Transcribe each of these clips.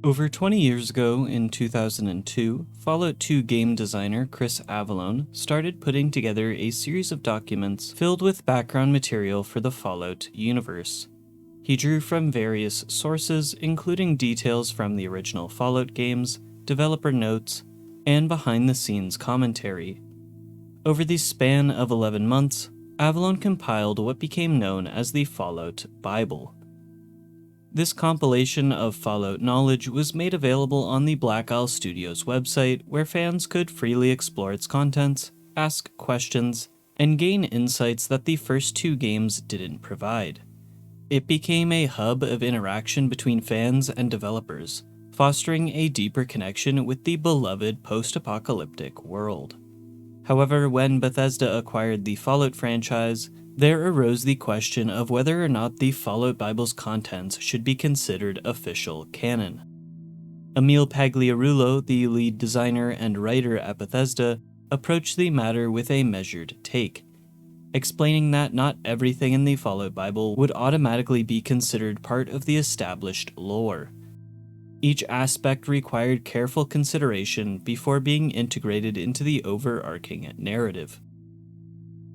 Over 20 years ago, in 2002, Fallout 2 game designer Chris Avellone started putting together a series of documents filled with background material for the Fallout universe. He drew from various sources, including details from the original Fallout games, developer notes, and behind-the-scenes commentary. Over the span of 11 months, Avellone compiled what became known as the Fallout Bible. This compilation of Fallout knowledge was made available on the Black Isle Studios website, where fans could freely explore its contents, ask questions, and gain insights that the first two games didn't provide. It became a hub of interaction between fans and developers, fostering a deeper connection with the beloved post-apocalyptic world. However, when Bethesda acquired the Fallout franchise, there arose the question of whether or not the Fallout Bible's contents should be considered official canon. Emil Pagliarulo, the lead designer and writer at Bethesda, approached the matter with a measured take, explaining that not everything in the Fallout Bible would automatically be considered part of the established lore. Each aspect required careful consideration before being integrated into the overarching narrative.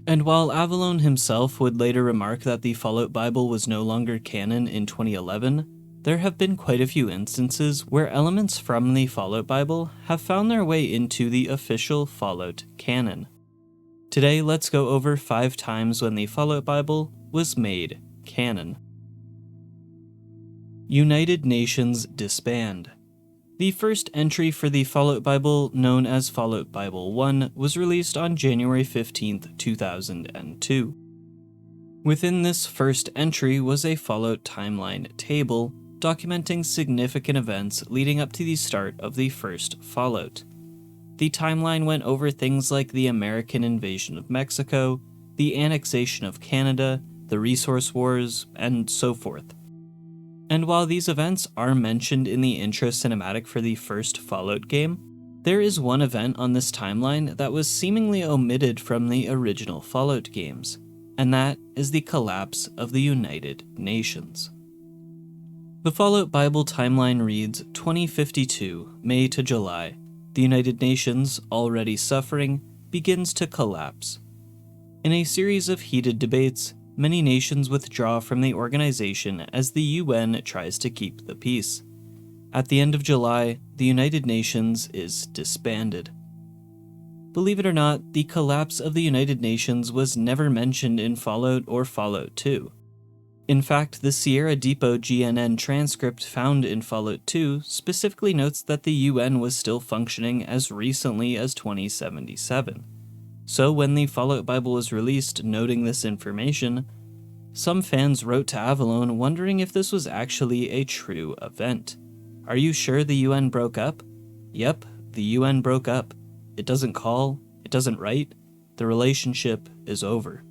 And while Avellone himself would later remark that the Fallout Bible was no longer canon in 2011, there have been quite a few instances where elements from the Fallout Bible have found their way into the official Fallout canon. Today, let's go over 5 times when the Fallout Bible was made canon. United Nations disband. The first entry for the Fallout Bible, known as Fallout Bible 1, was released on January 15, 2002. Within this first entry was a Fallout timeline table documenting significant events leading up to the start of the first Fallout. The timeline went over things like the American invasion of Mexico, the annexation of Canada, the Resource Wars, and so forth. And while these events are mentioned in the intro cinematic for the first Fallout game, there is one event on this timeline that was seemingly omitted from the original Fallout games, and that is the collapse of the United Nations. The Fallout Bible timeline reads 2052, May to July. The United Nations, already suffering, begins to collapse. In a series of heated debates, many nations withdraw from the organization as the UN tries to keep the peace. At the end of July, the United Nations is disbanded. Believe it or not, the collapse of the United Nations was never mentioned in Fallout or Fallout 2. In fact, the Sierra Depot GNN transcript found in Fallout 2 specifically notes that the UN was still functioning as recently as 2077. So when the Fallout Bible was released noting this information, some fans wrote to Avellone wondering if this was actually a true event. Are you sure the UN broke up? Yep, the UN broke up. It doesn't call, it doesn't write, the relationship is over.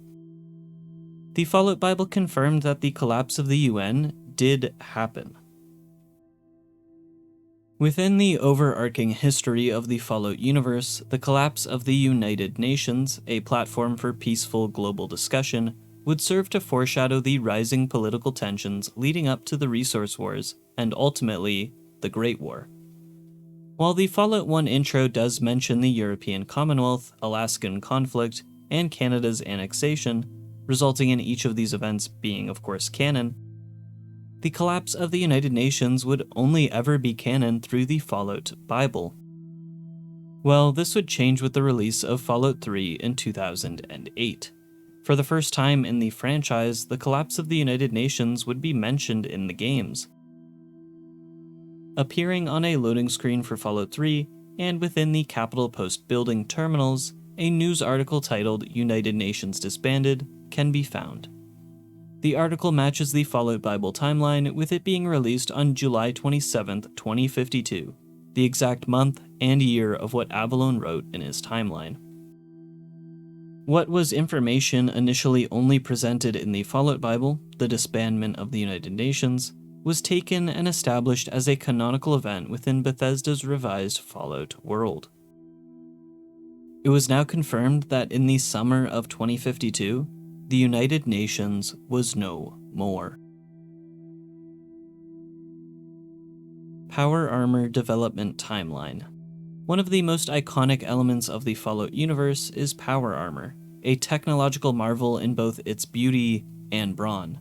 The Fallout Bible confirmed that the collapse of the UN did happen. Within the overarching history of the Fallout universe, the collapse of the United Nations, a platform for peaceful global discussion, would serve to foreshadow the rising political tensions leading up to the Resource Wars, and ultimately, the Great War. While the Fallout 1 intro does mention the European Commonwealth, Alaskan conflict, and Canada's annexation, resulting in each of these events being, of course, canon, the collapse of the United Nations would only ever be canon through the Fallout Bible. Well, this would change with the release of Fallout 3 in 2008. For the first time in the franchise, the collapse of the United Nations would be mentioned in the games. Appearing on a loading screen for Fallout 3, and within the Capital Post building terminals, a news article titled United Nations Disbanded can be found. The article matches the Fallout Bible timeline, with it being released on July 27, 2052, the exact month and year of what Avellone wrote in his timeline. What was information initially only presented in the Fallout Bible, the disbandment of the United Nations, was taken and established as a canonical event within Bethesda's revised Fallout world. It was now confirmed that in the summer of 2052, the United Nations was no more. Power Armor Development Timeline. One of the most iconic elements of the Fallout universe is power armor, a technological marvel in both its beauty and brawn.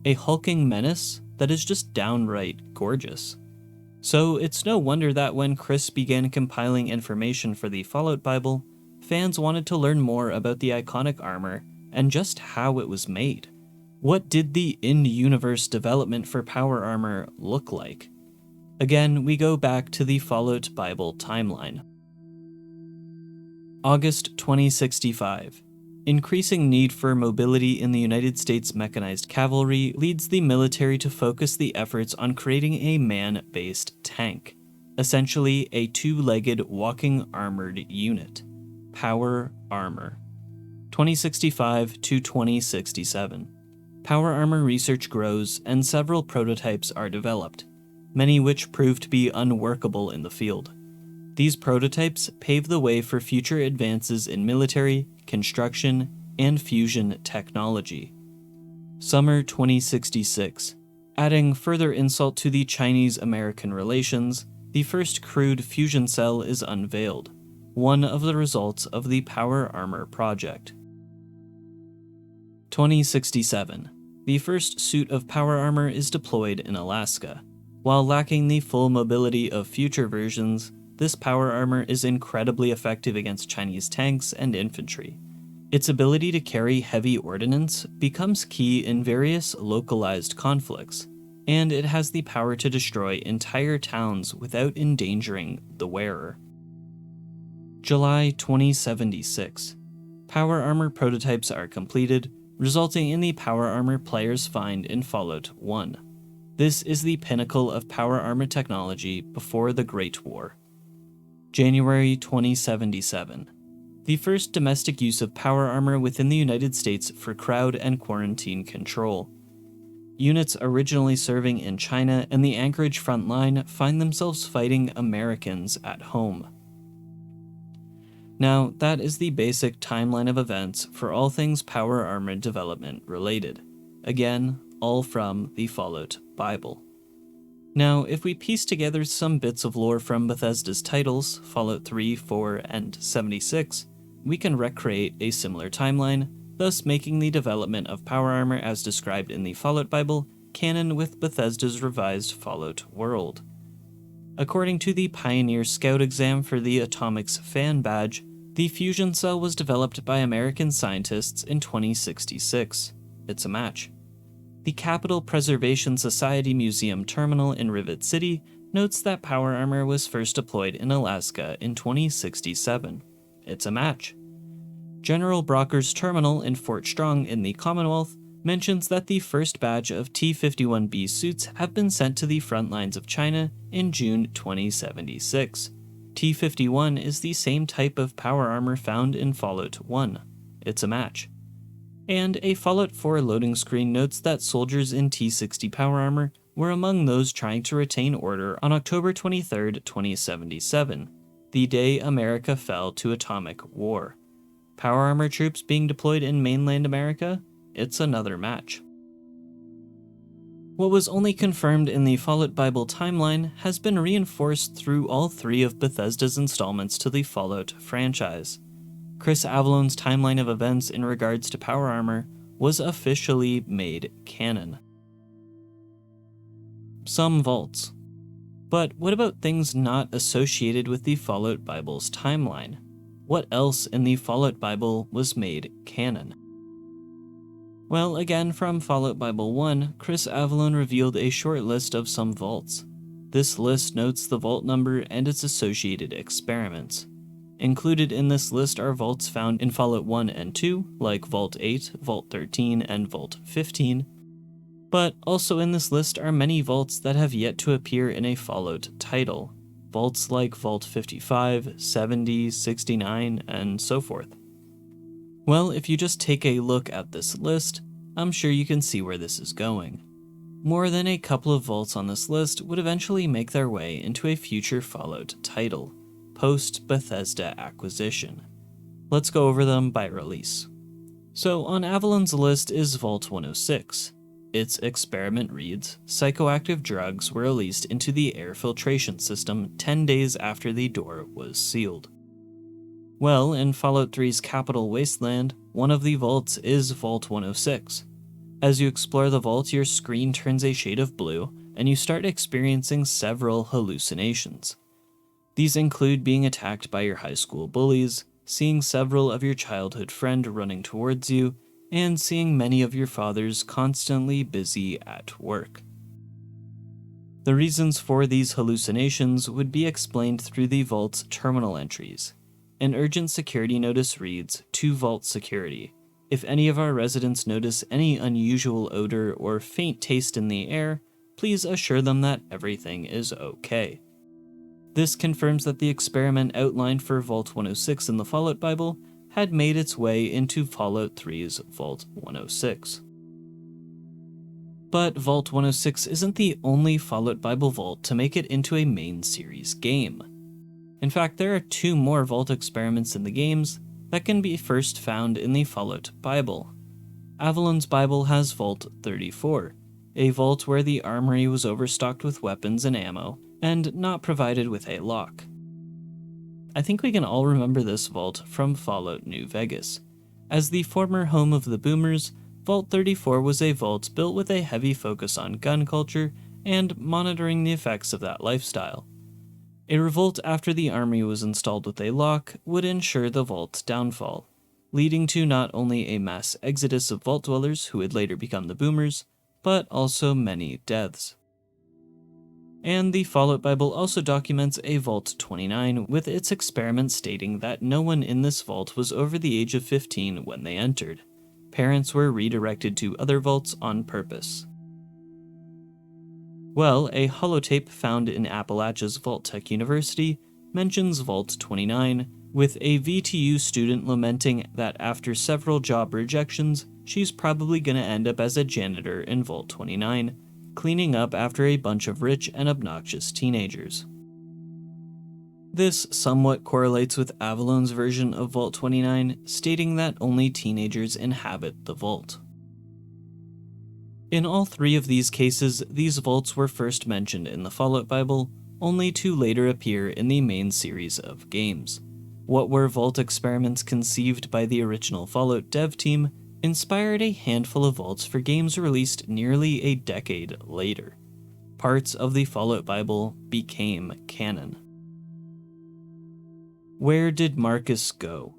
A hulking menace that is just downright gorgeous. So it's no wonder that when Chris began compiling information for the Fallout Bible, fans wanted to learn more about the iconic armor and just how it was made. What did the in-universe development for power armor look like? Again, we go back to the Fallout Bible timeline. August 2065. Increasing need for mobility in the United States mechanized cavalry leads the military to focus the efforts on creating a man-based tank, essentially a two-legged walking armored unit. Power armor. 2065 to 2067. Power armor research grows and several prototypes are developed, many which prove to be unworkable in the field. These prototypes pave the way for future advances in military, construction, and fusion technology. Summer 2066. Adding further insult to the Chinese-American relations, the first crewed fusion cell is unveiled, one of the results of the Power Armor project. 2067. The first suit of power armor is deployed in Alaska. While lacking the full mobility of future versions, this power armor is incredibly effective against Chinese tanks and infantry. Its ability to carry heavy ordnance becomes key in various localized conflicts, and it has the power to destroy entire towns without endangering the wearer. July 2076. Power armor prototypes are completed, resulting in the power armor players find in Fallout 1. This is the pinnacle of power armor technology before the Great War. January 2077. The first domestic use of power armor within the United States for crowd and quarantine control. Units originally serving in China and the Anchorage front line find themselves fighting Americans at home. Now, that is the basic timeline of events for all things power armor development related. Again, all from the Fallout Bible. Now, if we piece together some bits of lore from Bethesda's titles, Fallout 3, 4, and 76, we can recreate a similar timeline, thus making the development of power armor as described in the Fallout Bible canon with Bethesda's revised Fallout world. According to the Pioneer Scout exam for the Atomics fan badge, the fusion cell was developed by American scientists in 2066. It's a match. The Capital Preservation Society Museum Terminal in Rivet City notes that power armor was first deployed in Alaska in 2067. It's a match. General Brocker's Terminal in Fort Strong in the Commonwealth mentions that the first batch of T-51B suits have been sent to the front lines of China in June 2076. T-51 is the same type of power armor found in Fallout 1. It's a match. And a Fallout 4 loading screen notes that soldiers in T-60 power armor were among those trying to retain order on October 23, 2077, the day America fell to atomic war. Power armor troops being deployed in mainland America? It's another match. What was only confirmed in the Fallout Bible timeline has been reinforced through all three of Bethesda's installments to the Fallout franchise. Chris Avallone's timeline of events in regards to power armor was officially made canon. Some vaults. But what about things not associated with the Fallout Bible's timeline? What else in the Fallout Bible was made canon? Well, again from Fallout Bible 1, Chris Avellone revealed a short list of some vaults. This list notes the vault number and its associated experiments. Included in this list are vaults found in Fallout 1 and 2, like Vault 8, Vault 13, and Vault 15. But also in this list are many vaults that have yet to appear in a Fallout title. Vaults like Vault 55, 70, 69, and so forth. Well, if you just take a look at this list, I'm sure you can see where this is going. More than a couple of vaults on this list would eventually make their way into a future Fallout title, post-Bethesda acquisition. Let's go over them by release. So on Avallone's list is Vault 106. Its experiment reads, psychoactive drugs were released into the air filtration system 10 days after the door was sealed. Well, in Fallout 3's capital wasteland, one of the vaults is Vault 106. As you explore the vault, your screen turns a shade of blue, and you start experiencing several hallucinations. These include being attacked by your high school bullies, seeing several of your childhood friends running towards you, and seeing many of your fathers constantly busy at work. The reasons for these hallucinations would be explained through the vault's terminal entries. An urgent security notice reads, "To Vault Security. If any of our residents notice any unusual odor or faint taste in the air, please assure them that everything is okay." This confirms that the experiment outlined for Vault 106 in the Fallout Bible had made its way into Fallout 3's Vault 106. But Vault 106 isn't the only Fallout Bible vault to make it into a main series game. In fact, there are 2 more vault experiments in the games that can be first found in the Fallout Bible. Avallone's Bible has Vault 34, a vault where the armory was overstocked with weapons and ammo, and not provided with a lock. I think we can all remember this vault from Fallout New Vegas. As the former home of the Boomers, Vault 34 was a vault built with a heavy focus on gun culture and monitoring the effects of that lifestyle. A revolt after the army was installed with a lock would ensure the vault's downfall, leading to not only a mass exodus of vault dwellers who would later become the Boomers, but also many deaths. And the Fallout Bible also documents a Vault 29 with its experiment stating that no one in this vault was over the age of 15 when they entered. Parents were redirected to other vaults on purpose. Well, a holotape found in Appalachia's Vault Tech University mentions Vault 29, with a VTU student lamenting that after several job rejections, she's probably gonna end up as a janitor in Vault 29, cleaning up after a bunch of rich and obnoxious teenagers. This somewhat correlates with Avallone's version of Vault 29, stating that only teenagers inhabit the vault. In all 3 of these cases, these vaults were first mentioned in the Fallout Bible, only to later appear in the main series of games. What were vault experiments conceived by the original Fallout dev team inspired a handful of vaults for games released nearly a decade later. Parts of the Fallout Bible became canon. Where did Marcus go?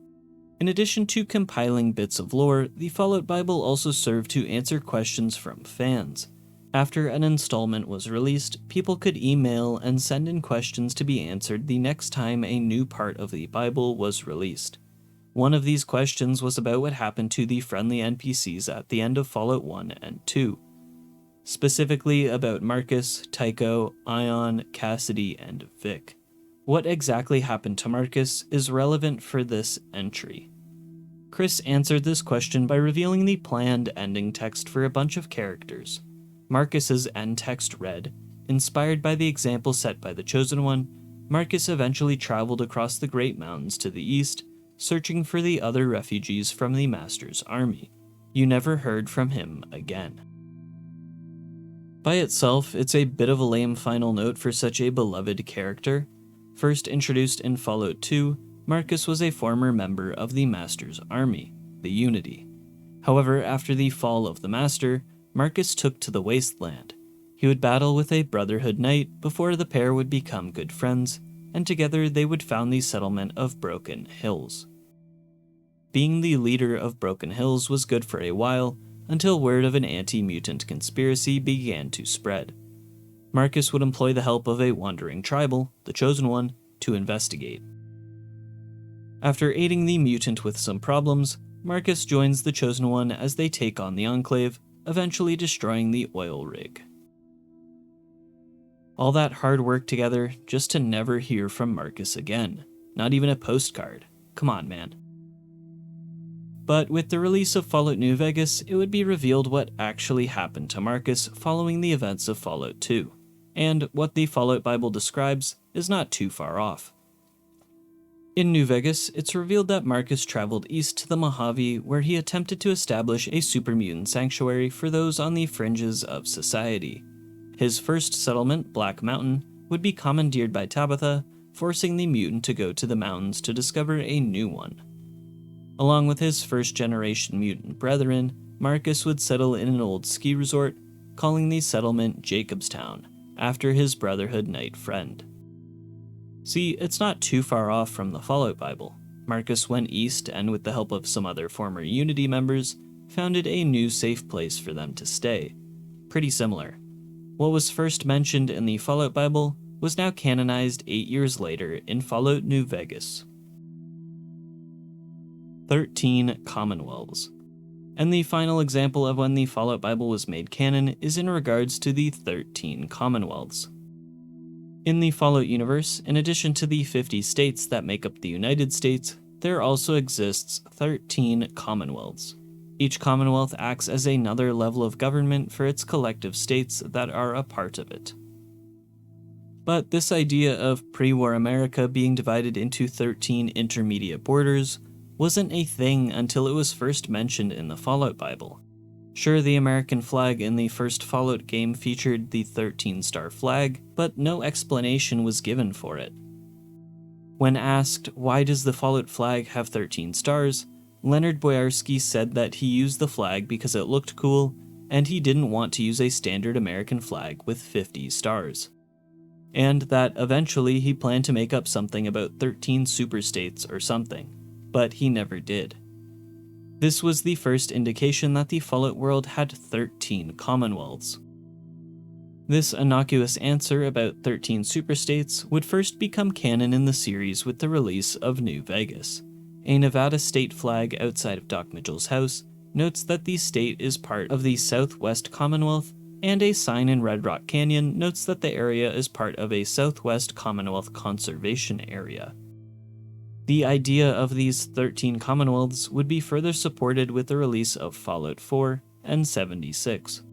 In addition to compiling bits of lore, the Fallout Bible also served to answer questions from fans. After an installment was released, people could email and send in questions to be answered the next time a new part of the Bible was released. One of these questions was about what happened to the friendly NPCs at the end of Fallout 1 and 2. Specifically about Marcus, Tycho, Ion, Cassidy, and Vic. What exactly happened to Marcus is relevant for this entry. Chris answered this question by revealing the planned ending text for a bunch of characters. Marcus's end text read, "Inspired by the example set by the Chosen One, Marcus eventually traveled across the Great Mountains to the east, searching for the other refugees from the Master's army. You never heard from him again." By itself, it's a bit of a lame final note for such a beloved character. First introduced in Fallout 2, Marcus was a former member of the Master's army, the Unity. However, after the fall of the Master, Marcus took to the Wasteland. He would battle with a Brotherhood knight before the pair would become good friends, and together they would found the settlement of Broken Hills. Being the leader of Broken Hills was good for a while, until word of an anti-mutant conspiracy began to spread. Marcus would employ the help of a wandering tribal, the Chosen One, to investigate. After aiding the mutant with some problems, Marcus joins the Chosen One as they take on the Enclave, eventually destroying the oil rig. All that hard work together just to never hear from Marcus again. Not even a postcard. Come on, man. But with the release of Fallout New Vegas, it would be revealed what actually happened to Marcus following the events of Fallout 2. And what the Fallout Bible describes is not too far off. In New Vegas, it's revealed that Marcus traveled east to the Mojave, where he attempted to establish a supermutant sanctuary for those on the fringes of society. His first settlement, Black Mountain, would be commandeered by Tabitha, forcing the mutant to go to the mountains to discover a new one. Along with his first-generation mutant brethren, Marcus would settle in an old ski resort, calling the settlement Jacobstown, after his Brotherhood Knight friend. See, it's not too far off from the Fallout Bible. Marcus went east and, with the help of some other former Unity members, founded a new safe place for them to stay. Pretty similar. What was first mentioned in the Fallout Bible was now canonized 8 years later in Fallout New Vegas. 13 commonwealths. And the final example of when the Fallout Bible was made canon is in regards to the 13 commonwealths. In the Fallout universe, in addition to the 50 states that make up the United States, there also exists 13 commonwealths. Each commonwealth acts as another level of government for its collective states that are a part of it. But this idea of pre-war America being divided into 13 intermediate borders wasn't a thing until it was first mentioned in the Fallout Bible. Sure, the American flag in the first Fallout game featured the 13-star flag, but no explanation was given for it. When asked, why does the Fallout flag have 13 stars, Leonard Boyarsky said that he used the flag because it looked cool, and he didn't want to use a standard American flag with 50 stars. And that eventually he planned to make up something about 13 superstates or something, but he never did. This was the first indication that the Fallout world had 13 commonwealths. This innocuous answer about 13 superstates would first become canon in the series with the release of New Vegas. A Nevada state flag outside of Doc Mitchell's house notes that the state is part of the Southwest Commonwealth, and a sign in Red Rock Canyon notes that the area is part of a Southwest Commonwealth conservation area. The idea of these 13 commonwealths would be further supported with the release of Fallout 4 and 76.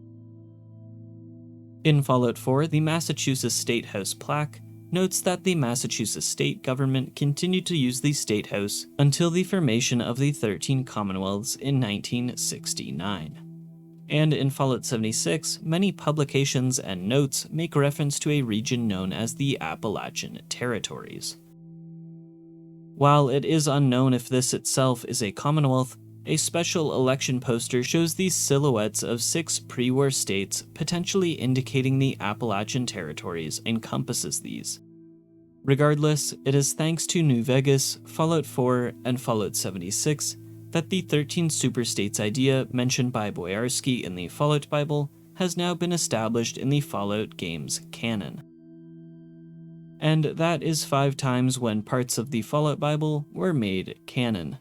In Fallout 4, the Massachusetts State House plaque notes that the Massachusetts state government continued to use the State House until the formation of the 13 commonwealths in 1969. And in Fallout 76, many publications and notes make reference to a region known as the Appalachian Territories. While it is unknown if this itself is a commonwealth, a special election poster shows the silhouettes of 6 pre-war states, potentially indicating the Appalachian Territories encompasses these. Regardless, it is thanks to New Vegas, Fallout 4, and Fallout 76 that the 13 superstates idea mentioned by Boyarsky in the Fallout Bible has now been established in the Fallout game's canon. And that is 5 times when parts of the Fallout Bible were made canon.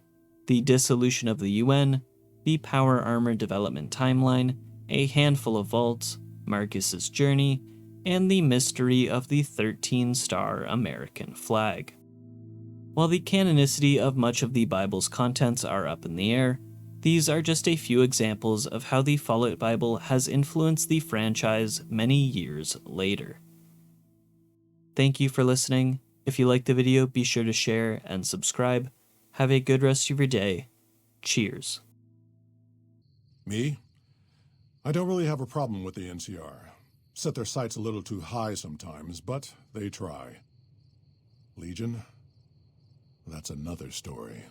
The dissolution of the UN, the power armor development timeline, a handful of vaults, Marcus's journey, and the mystery of the 13-star American flag. While the canonicity of much of the Bible's contents are up in the air, these are just a few examples of how the Fallout Bible has influenced the franchise many years later. Thank you for listening. If you liked the video, be sure to share and subscribe. Have a good rest of your day. Cheers. Me? I don't really have a problem with the NCR. Set their sights a little too high sometimes, but they try. Legion? That's another story.